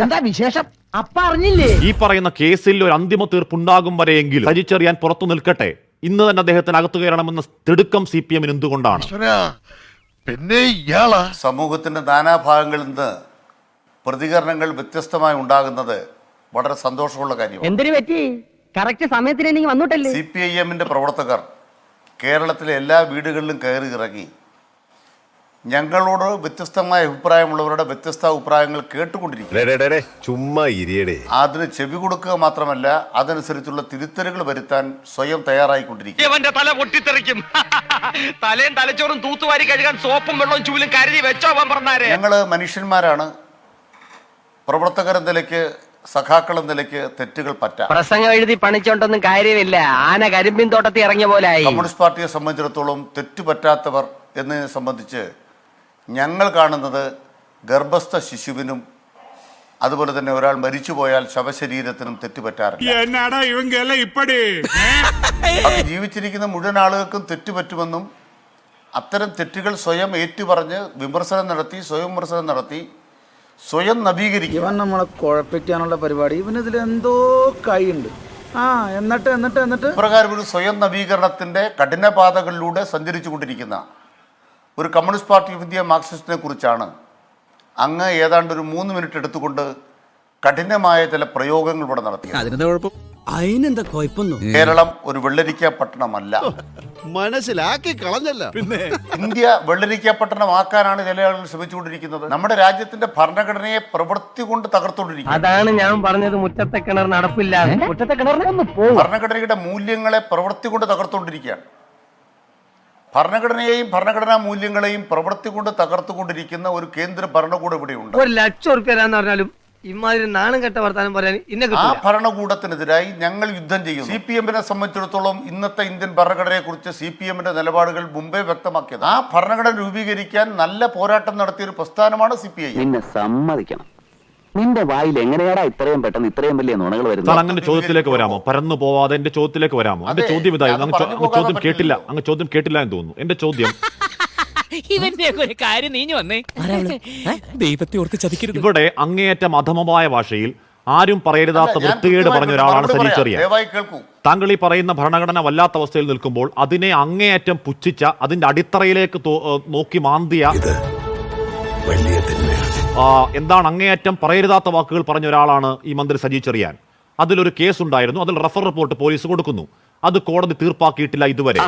എന്താ വിശേഷം? അപ്പ അറിഞ്ഞില്ലേ? ഈ പറയുന്ന കേസിൽ ഒരു അന്തിമ തീർപ്പുണ്ടാകും വരെയെങ്കിലും സജി ചെറിയാൻ പുറത്തു നിൽക്കട്ടെ, ഇന്ന് തന്നെ അദ്ദേഹത്തിന് അകത്തു കയറണമെന്ന തിടുക്കം CPM എന്തുകൊണ്ടാണ്? പിന്നെ സമൂഹത്തിന്റെ നാനാഭാഗങ്ങളിൽ നിന്ന് പ്രതികരണങ്ങൾ വ്യത്യസ്തമായി ഉണ്ടാകുന്നത് വളരെ സന്തോഷമുള്ള കാര്യമാണ്. എന്തിനു പറ്റി? കറക്റ്റ് സമയത്തിന് വന്നിട്ടല്ലേ? CPIM പ്രവർത്തകർ കേരളത്തിലെ എല്ലാ വീടുകളിലും കയറി ഇറങ്ങി ഞങ്ങളോട് വ്യത്യസ്തമായ അഭിപ്രായമുള്ളവരുടെ വ്യത്യസ്ത അഭിപ്രായങ്ങൾ കേട്ടുകൊണ്ടിരിക്കുന്നു. ചുമ്മാ ഇരിയടേ. അതിന് ചെവി കൊടുക്കുക മാത്രമല്ല, അതനുസരിച്ചുള്ള തിരുത്തലുകൾ വരുത്താൻ സ്വയം തയ്യാറായിക്കൊണ്ടിരിക്കും. തല പൊട്ടിത്തെറിക്കും. തലയും തലച്ചോറും തൂത്തുവാരി കഴുകാൻ സോപ്പും വെള്ളവും ചൂലും കരുതി വെച്ചോ പറഞ്ഞാരെ. ഞങ്ങള് മനുഷ്യന്മാരാണ്. പ്രവർത്തകർ എന്ന നിലയ്ക്ക്, സഖാക്കൾ എന്ന നിലയ്ക്ക് തെറ്റുകൾ പറ്റാം. പ്രസംഗം എഴുതി പണിച്ചോണ്ടൊന്നും കാര്യമില്ല. ആന കരിമ്പിൻ തോട്ടത്തിൽ ഇറങ്ങിയ പോലെ. കമ്മ്യൂണിസ്റ്റ് പാർട്ടിയെ സംബന്ധിച്ചിടത്തോളം തെറ്റുപറ്റാത്തവർ എന്നതിനെ സംബന്ധിച്ച് ഞങ്ങൾ കാണുന്നത് ഗർഭസ്ഥ ശിശുവിനും അതുപോലെ തന്നെ ഒരാൾ മരിച്ചുപോയാൽ ശവശരീരത്തിനും തെറ്റുപറ്റാറില്ല. ജീവിച്ചിരിക്കുന്ന മുഴുവൻ ആളുകൾക്കും തെറ്റുപറ്റുമെന്നും അത്തരം തെറ്റുകൾ സ്വയം ഏറ്റുപറഞ്ഞ് വിമർശനം നടത്തി, സ്വയം വിമർശനം നടത്തി, സ്വയം നവീകരിക്കും. ഇവൻ നമ്മളെ കുഴപ്പിക്കാനുള്ള പരിപാടി, ഇവനിതിൽ എന്തോ കൈയുണ്ട്. എന്നിട്ട് ഇപ്രകാരം ഒരു സ്വയം നവീകരണത്തിന്റെ കഠിനപാതകളിലൂടെ സഞ്ചരിച്ചു കൊണ്ടിരിക്കുന്ന ഒരു കമ്മ്യൂണിസ്റ്റ് പാർട്ടി ഓഫ് ഇന്ത്യ മാർക്സിസ്റ്റിനെ കുറിച്ചാണ് അങ്ങ് ഏതാണ്ട് ഒരു 3 മിനിറ്റ് എടുത്തുകൊണ്ട് കഠിനമായ ചില പ്രയോഗങ്ങൾ ഇവിടെ നടത്തിയത്. കേരളം ഒരു വെള്ളരിക്ക പട്ടണമല്ല. മനസ്സിലാക്കി കളഞ്ഞല്ല. പിന്നെ ഇന്ത്യ വെള്ളരിക്ക പട്ടണമാക്കാനാണ് ചില ആളുകൾ ശ്രമിച്ചുകൊണ്ടിരിക്കുന്നത്. നമ്മുടെ രാജ്യത്തിന്റെ ഭരണഘടനയെ പ്രവൃത്തി കൊണ്ട് തകർത്തുകൊണ്ടിരിക്കുന്നത്. അതാണ് ഞാൻ പറഞ്ഞത്, മുറ്റത്തെ കിണർ നടപ്പില്ല. മുറ്റത്തെ കിണറിനൊന്ന് പോകും. ഭരണഘടനയുടെ മൂല്യങ്ങളെ പ്രവൃത്തി കൊണ്ട് തകർത്തുകൊണ്ടിരിക്കുകയാണ്. ഭരണഘടനയെയും ഭരണഘടനാ മൂല്യങ്ങളെയും പ്രവൃത്തി കൊണ്ട് തകർത്തുകൊണ്ടിരിക്കുന്ന ഒരു കേന്ദ്ര ഭരണകൂടം ഇവിടെയുണ്ട്. 1,00,000 രൂപ പറഞ്ഞാലും ഇമാതിരി നാണം കെട്ട വർത്താനം പറയാൻ ആ ഭരണകൂടത്തിനെതിരായി ഞങ്ങൾ യുദ്ധം ചെയ്യും. CPM സംബന്ധിച്ചിടത്തോളം ഇന്നത്തെ ഇന്ത്യൻ ഭരണഘടനയെ കുറിച്ച് CPM നിലപാടുകൾ മുമ്പേ വ്യക്തമാക്കിയത്. ആ ഭരണഘടന രൂപീകരിക്കാൻ നല്ല പോരാട്ടം നടത്തിയ ഒരു പ്രസ്ഥാനമാണ് CPI. നിന്നെ സമ്മതിക്കണം. നിന്റെ വായിൽ എങ്ങനെയാടാ ഇത്രയും പെട്ടെന്ന് ഇത്രയും വലിയ നുണകൾ വരുന്നത്? അങ്ങനെ ചോദ്യത്തിലേക്ക് വരാമോ? പരന്നു പോവാതെ എന്റെ ചോദ്യത്തിലേക്ക് വരാമോ? എന്റെ ചോദ്യം ഇതായിരുന്നു. അങ്ങ് ചോദ്യം കേട്ടില്ല. അങ്ങ് ചോദ്യം കേട്ടില്ല എന്ന് തോന്നുന്നു. എന്റെ ചോദ്യം, ഇവന്റെ ഒരു കാര്യം നീഞ്ഞു വന്നേ, ദൈവത്തെ ഓർത്ത് ചതിക്കരുത്. ഇവിടെ അങ്ങേയറ്റം അധമമായ ഭാഷയിൽ ആരും പറയരുതാത്ത വൃത്തികേട് പറഞ്ഞ ഒരാളാണ് സജി ചെറിയാൻ. താങ്കൾ ഈ പറയുന്ന ഭരണഘടന വല്ലാത്ത അവസ്ഥയിൽ നിൽക്കുമ്പോൾ അതിനെ അങ്ങേയറ്റം പുച്ഛിച്ച, അതിന്റെ അടിത്തറയിലേക്ക് നോക്കി മാന്തിയ, എന്താണ് അങ്ങേയറ്റം പറയരുതാത്ത വാക്കുകൾ പറഞ്ഞ ഒരാളാണ് ഈ മന്ത്രി സജി ചെറിയാൻ. അതിലൊരു കേസ് ഉണ്ടായിരുന്നു. അതിൽ റഫർ റിപ്പോർട്ട് പോലീസ് കൊടുക്കുന്നു. അത് കോടതി തീർപ്പാക്കിയിട്ടില്ല ഇതുവരെ.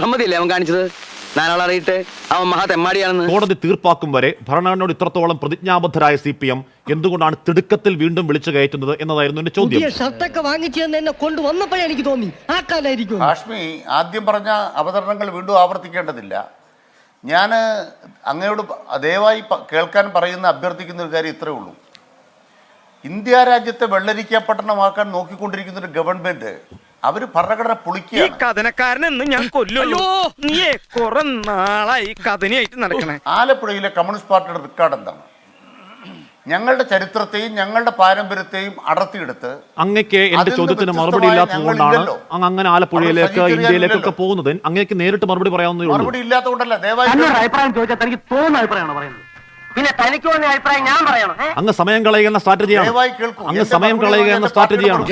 കോടതി തീർപ്പാക്കും വരെ ഭരണഘടനയോട് ഇത്രത്തോളം പ്രതിജ്ഞാബദ്ധരായ CPM എന്തുകൊണ്ടാണ് തിടുക്കത്തിൽ വീണ്ടും വിളിച്ചു കയറ്റുന്നത് എന്നതായിരുന്നു എന്റെ ചോദ്യം. ഹാഷ്മി, ആദ്യം പറഞ്ഞ അവതരണങ്ങൾ വീണ്ടും ആവർത്തിക്കേണ്ടതില്ല. ഞാൻ അങ്ങയോട് ദയവായി കേൾക്കാൻ പറയുന്ന അഭ്യർത്ഥിക്കുന്ന ഒരു കാര്യം ഇത്രയേ ഉള്ളൂ. ഇന്ത്യ രാജ്യത്തെ വെള്ളരിക്ക പട്ടണമാക്കാൻ നോക്കിക്കൊണ്ടിരിക്കുന്ന ഒരു ഗവൺമെന്റ് അവർ ഭരണഘടന പൊളിക്കുകയാണ്. ഞാൻ കൊല്ലുള്ളൂ. നീ കുറെ നാളായി കഥനയായിട്ട് നടക്കണേ. ആലപ്പുഴയിലെ കമ്മ്യൂണിസ്റ്റ് പാർട്ടിയുടെ റെക്കോർഡ് എന്താണ്? ഞങ്ങളുടെ ചരിത്രത്തെയും ഞങ്ങളുടെ പാരമ്പര്യത്തെയും അടർത്തിയെടുത്ത് അങ്ങക്ക് എന്റെ ചോദ്യത്തിന് മറുപടി ഇല്ലാത്തതുകൊണ്ടാണ് അങ്ങനെ ആലപ്പുഴയിലേക്ക്, ഇന്ത്യയിലേക്കൊക്കെ പോകുന്നത്. അങ്ങേക്ക് നേരിട്ട് മറുപടി പറയാവുന്നേ ഉള്ളൂ. മറുപടി ഇല്ലാത്തതുകൊണ്ടല്ല. ദയവായി അഭിപ്രായം ചോദിച്ചാൽ തനിക്ക് തോന്നുന്ന അഭിപ്രായമാണ് പറയുന്നത്. പിന്നെ തനിക്ക് തോന്നിയ അഭിപ്രായം ഞാൻ പറയണം? അങ്ങ് സമയം കളയുന്ന സ്ട്രാറ്റജിയാണ്. അങ്ങ് സമയം കളയുക എന്ന സ്ട്രാറ്റജിയാണ്.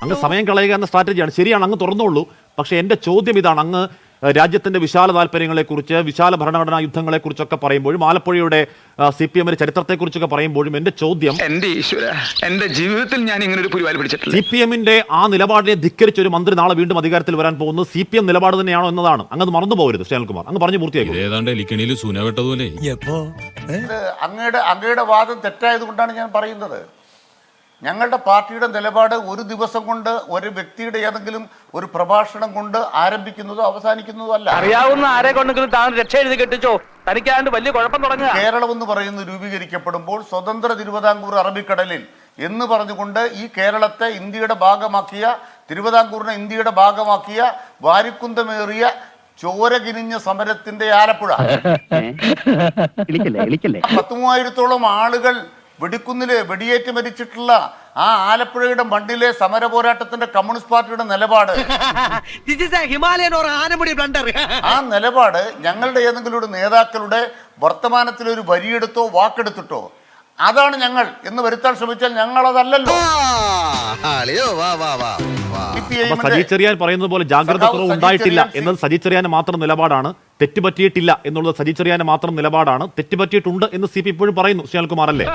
അങ്ങ് സമയം കളയുക എന്ന സ്ട്രാറ്റജിയാണ്. ശരിയാണ്, അങ്ങ് തുറന്നുള്ളൂ. പക്ഷെ എന്റെ ചോദ്യം ഇതാണ്. അങ്ങ് രാജ്യത്തിന്റെ വിശാല താല്പര്യങ്ങളെക്കുറിച്ച്, വിശാല ഭരണഘടനാ യുദ്ധങ്ങളെക്കുറിച്ചൊക്കെ പറയുമ്പോഴും ആലപ്പുഴയുടെ CPM ചരിത്രത്തെക്കുറിച്ചൊക്കെ പറയുമ്പോഴും എന്റെ ചോദ്യം, എന്റെ ജീവിതത്തിൽ ഞാൻ ഇങ്ങനെ ഒരു പുരിവാലി പിടിച്ചിട്ടില്ല. CPM ആ നിലപാടിനെ ധിക്കരിച്ച ഒരു മന്ത്രി നാളെ വീണ്ടും അധികാരത്തിൽ വരാൻ പോകുന്നത് CPM നിലപാട് തന്നെയാണോ എന്നതാണ്. അങ്ങ് മറന്നു പോകരുത്. ശ്രീകുമാർ, അങ്ങ് പറഞ്ഞു പൂർത്തിയാക്കി. അങ്ങയുടെ വാദം തെറ്റായത് കൊണ്ടാണ് ഞാൻ പറയുന്നത്. ഞങ്ങളുടെ പാർട്ടിയുടെ നിലപാട് ഒരു ദിവസം കൊണ്ട്, ഒരു വ്യക്തിയുടെ ഏതെങ്കിലും ഒരു പ്രഭാഷണം കൊണ്ട് ആരംഭിക്കുന്നതോ അവസാനിക്കുന്നതോ അല്ല. അറിയാവുന്ന ആരെ കൊണ്ടെങ്കിലും താൻ രക്ഷ എഴുതി കെട്ടിച്ചോ, തനിക്കാണ്ട് വലിയ കുഴപ്പം തുടങ്ങുക. കേരളം എന്ന് പറയുന്നത് രൂപീകരിക്കപ്പെടുമ്പോൾ സ്വതന്ത്ര തിരുവിതാംകൂർ അറബിക്കടലിൽ എന്ന് പറഞ്ഞുകൊണ്ട് ഈ കേരളത്തെ ഇന്ത്യയുടെ ഭാഗമാക്കിയ, തിരുവിതാംകൂറിനെ ഇന്ത്യയുടെ ഭാഗമാക്കിയ വാരിക്കുന്തമേറിയ ചോരകിനിഞ്ഞ സമരത്തിന്റെ ആലപ്പുഴ 10,000-ഓളം ആളുകൾ വെടിക്കുന്നില് വെടിയേറ്റ് മരിച്ചിട്ടുള്ള ആ ആലപ്പുഴയുടെ മണ്ണിലെ സമര പോരാട്ടത്തിന്റെ കമ്മ്യൂണിസ്റ്റ് പാർട്ടിയുടെ നിലപാട്, ഹിമാലയൻ ഓർ ആനമുടി ബ്ലണ്ടർ. ആ നിലപാട് ഞങ്ങളുടെ ഏതെങ്കിലും ഒരു നേതാക്കളുടെ വർത്തമാനത്തിലൊരു വരിയെടുത്തോ വാക്കെടുത്തിട്ടോ അതാണ് ഞങ്ങൾ എന്ന് വരുത്താൻ ശ്രമിച്ചാൽ ഞങ്ങൾ അതല്ലല്ലോ. സജി ചെറിയാൻ പറയുന്നത് പോലെ ജാഗ്രത കുറവ് ഉണ്ടായിട്ടില്ല എന്നത് സജി ചെറിയാന്റെ മാത്രം നിലപാടാണ്. തെറ്റുപറ്റിയിട്ടില്ല എന്നുള്ളത് സജി ചെറിയാന്റെ മാത്രം നിലപാടാണ്. തെറ്റുപറ്റിയിട്ടുണ്ട് എന്ന് CP ഇപ്പോഴും പറയുന്നു. സുനിൽകുമാർ അല്ലേ?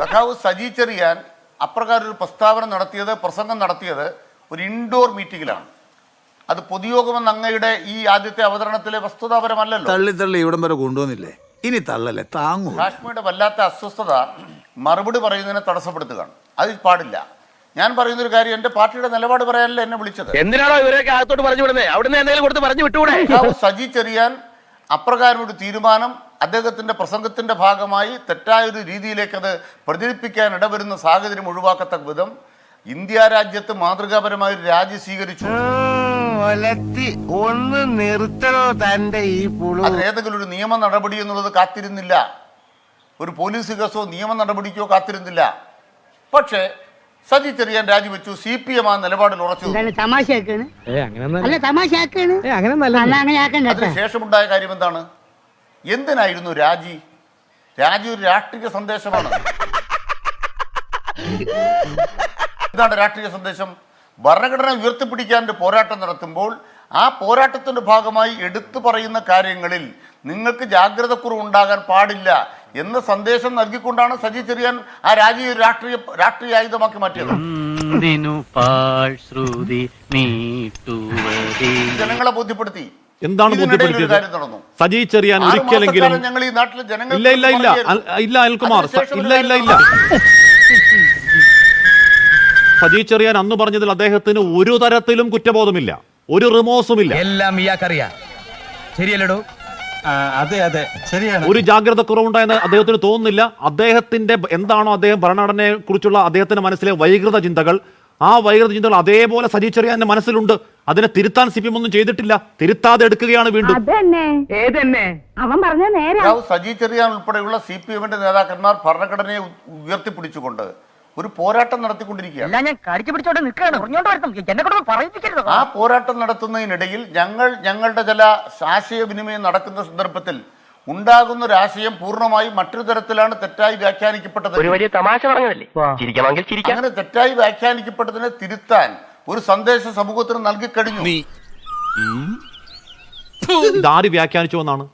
സഖാവ് സജി ചെറിയാൻ അപ്രകാരം ഒരു പ്രസ്താവന നടത്തിയത്, പ്രസംഗം നടത്തിയത് ഒരു ഇൻഡോർ മീറ്റിംഗിലാണ്. അത് പൊതുയോഗമെന്ന് അങ്ങയുടെ ഈ ആദ്യത്തെ അവതരണത്തിലെ വസ്തുതാപരമല്ലല്ലോ. തള്ളി ഇവിടം വരെ കൊണ്ടുവന്നില്ലേ, ഇനി തള്ളല്ലേ താങ്ങൂ. കാശ്മീരുടെ വല്ലാത്ത അസ്വസ്ഥത മറുപടി പറയുന്നതിനെ തടസ്സപ്പെടുത്തുകയാണ്. അത് പാടില്ല. ഞാൻ പറയുന്നൊരു കാര്യം, എന്റെ പാർട്ടിയുടെ നിലപാട് പറയാനല്ല എന്നെ വിളിച്ചത്. എന്തിനാണോ ഇവരൊക്കെ അകത്തോട്ട് പറഞ്ഞു വിടുന്നത്? അവിടുന്ന് എന്തെങ്കിലും കൊടുത്ത് പറഞ്ഞു വിട്ടുകൂടെ? സജി ചെറിയാൻ അപ്രകാരം ഒരു തീരുമാനം അദ്ദേഹത്തിന്റെ പ്രസംഗത്തിന്റെ ഭാഗമായി തെറ്റായ ഒരു രീതിയിലേക്ക് അത് പ്രചരിപ്പിക്കാൻ ഇടവരുന്ന സാഹചര്യം ഒഴിവാക്കത്തക്ക വിധം ഇന്ത്യ രാജ്യത്ത് മാതൃകാപരമായ ഒരു രാജി സ്വീകരിച്ചു. ഒന്ന് നിർത്തണോ തന്റെ ഈ അതിലേതെങ്കിലും ഒരു നിയമ നടപടി എന്നുള്ളത് കാത്തിരുന്നില്ല. ഒരു പോലീസ് കേസോ നിയമ നടപടിക്കോ കാത്തിരുന്നില്ല. പക്ഷേ സജി ചെറിയാൻ രാജിവെച്ചു. CPM ആ നിലപാടിൽ ഉറച്ചു. അതിനുശേഷമുണ്ടായ കാര്യം എന്താണ്? എന്തിനായിരുന്നു രാജി? രാജി ഒരു രാഷ്ട്രീയ സന്ദേശമാണ്. എന്താണ് രാഷ്ട്രീയ സന്ദേശം? ഭരണഘടന ഉയർത്തിപ്പിടിക്കാൻ പോരാട്ടം നടത്തുമ്പോൾ ആ പോരാട്ടത്തിന്റെ ഭാഗമായി എടുത്തു പറയുന്ന കാര്യങ്ങളിൽ നിങ്ങൾക്ക് ജാഗ്രത കുറവുണ്ടാകാൻ പാടില്ല എന്ന സന്ദേശം നൽകിക്കൊണ്ടാണ് സജി ചെറിയാൻ ആ രാജി രാഷ്ട്രീയ ആയുധമാക്കി മാറ്റിയത്. ജനങ്ങളെ ബോധ്യപ്പെടുത്തി. എന്താണ് ബോധ്യപ്പെടുത്തിയത്? സജി ചെറിയാൻ ഒരിക്കലെങ്കിലും ഞങ്ങൾ ഈ നാട്ടിലെ ജനങ്ങൾ ഇല്ല അനിൽകുമാർ ഇല്ല സജി ചെറിയാൻ അന്ന് പറഞ്ഞതിൽ അദ്ദേഹത്തിന് ഒരു തരത്തിലും കുറ്റബോധമില്ല, ഒരു റിമോഴ്സുമില്ല. എല്ലാം ഇയാൾക്കറിയാം. ശരിയല്ലടോ? അതെ ശരിയാണ്. ഒരു ജാഗ്രത കുറവുണ്ടായെന്ന് അദ്ദേഹത്തിന് തോന്നുന്നില്ല. അദ്ദേഹത്തിന്റെ എന്താണോ അദ്ദേഹം ഭരണഘടനയെ കുറിച്ചുള്ള അദ്ദേഹത്തിന്റെ മനസ്സിലെ വൈകൃത ചിന്തകൾ, ആ വൈകൃത ചിന്തകൾ അതേപോലെ സജി ചെറിയാന്റെ മനസ്സിലുണ്ട്. അതിനെ തിരുത്താൻ CPM ഒന്നും ചെയ്തിട്ടില്ല. തിരുത്താതെ എടുക്കുകയാണ് വീണ്ടും. സജി ചെറിയാൻ ഉൾപ്പെടെയുള്ള CPM-ന്റെ നേതാക്കന്മാർ ഭരണഘടനയെ ഉയർത്തിപ്പിടിച്ചുകൊണ്ട് ഒരു പോരാട്ടം നടത്തിക്കൊണ്ടിരിക്കുകയാണ്. ആ പോരാട്ടം നടത്തുന്നതിനിടയിൽ ഞങ്ങളുടെ ചില ആശയവിനിമയം നടക്കുന്ന സന്ദർഭത്തിൽ ഉണ്ടാകുന്ന ഒരു ആശയം പൂർണ്ണമായി മറ്റൊരു തരത്തിലാണ് തെറ്റായി വ്യാഖ്യാനിക്കപ്പെട്ടത്. അങ്ങനെ തെറ്റായി വ്യാഖ്യാനിക്കപ്പെട്ടതിനെ തിരുത്താൻ ഒരു സന്ദേശം സമൂഹത്തിന് നൽകിക്കഴിഞ്ഞു. ആര് വ്യാഖ്യാനിച്ചു എന്നാണ്?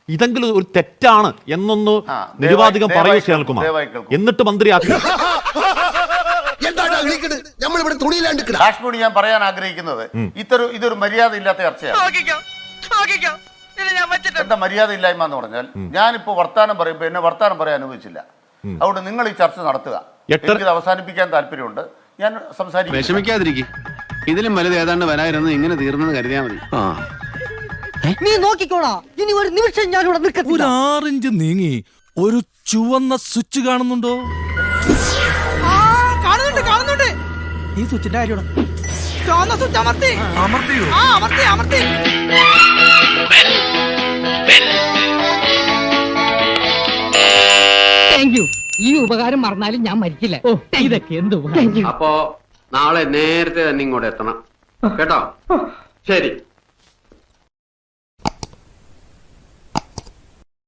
ഇതെങ്കിലും ഒരു തെറ്റാണ് എന്നൊന്ന് നിരുപാധികം പറയൂ ശ്രീകുമാർ, എന്നിട്ട് മന്ത്രിയാക്കി. കാശ്മീർ ഞാൻ പറയാൻ ആഗ്രഹിക്കുന്നത് ഇതൊരു മര്യാദ ഇല്ലാത്ത ചർച്ചയാണ്. എന്താ മര്യാദ ഇല്ലായ്മ എന്ന് പറഞ്ഞാൽ, ഞാനിപ്പോ വർത്താനം പറയുമ്പോ എന്നെ വർത്താനം പറയാൻ അനുവദിച്ചില്ല. അതുകൊണ്ട് നിങ്ങൾ ഈ ചർച്ച നടത്തുക. എനിക്കിത് അവസാനിപ്പിക്കാൻ താല്പര്യമുണ്ട്. ഞാൻ സംസാരിക്കും. വിഷമിക്കാതിരിക്കും. ഇതിലും വലുത് ഏതാണ്ട് വരായിരുന്നു. ഇങ്ങനെ തീർന്നെന്ന് കരുതിയാൽ മതി. നീ നോക്കിക്കോളാ, ഇനി ഒരു നിമിഷം ഞാൻ ഇവിടെ നിൽക്കത്തില്ല. 6 ഇഞ്ച് നീങ്ങി ഒരു ചുവന്ന സ്വിച്ച് കാണുന്നുണ്ടോ? കാണുന്നുണ്ട്. ഈ സ്വിച്ചിന്റെ കാര്യമാണ്. ചുവന്ന സ്വിച്ച് അമർത്തി. Thank you. ഈ ഉപകാരം മറന്നാലും ഞാൻ മരിക്കില്ല. ഇതൊക്കെ എന്ത് ഉപകാരം. അപ്പോ നാളെ നേരത്തെ തന്നെ ഇങ്ങോട്ട് എത്തണം കേട്ടോ? ശരി.